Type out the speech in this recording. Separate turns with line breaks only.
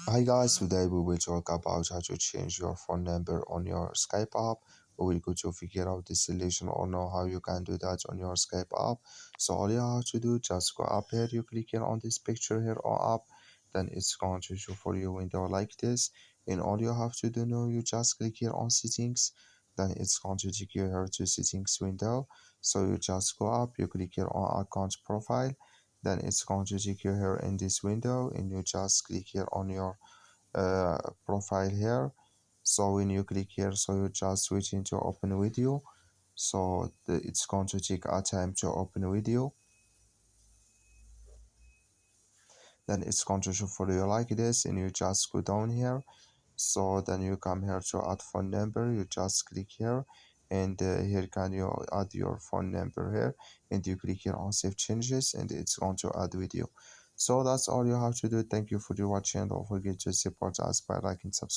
Hi guys, today we will talk about how to change your phone number on your Skype app. We will go to figure out the solution or know how you can do that on your Skype app. So all you have to do, just go up here, you click here on this picture here or app, then it's going to show for you window like this. And all you have to do now, you just click here on settings, then it's going to take you here to settings window. So you just go up, you click here on account profile, then it's going to take you here in this window and you just click here on your profile here. So when you click here, so you just switch into open video. So it's going to take a time to open video, then it's going to show for you like this and you just go down here. So then you come here to add phone number, you just click here and here can you add your phone number here and you click here on save changes and it's going to add video. So that's all you have to do. Thank you for watching. Don't forget to support us by liking, subscribe.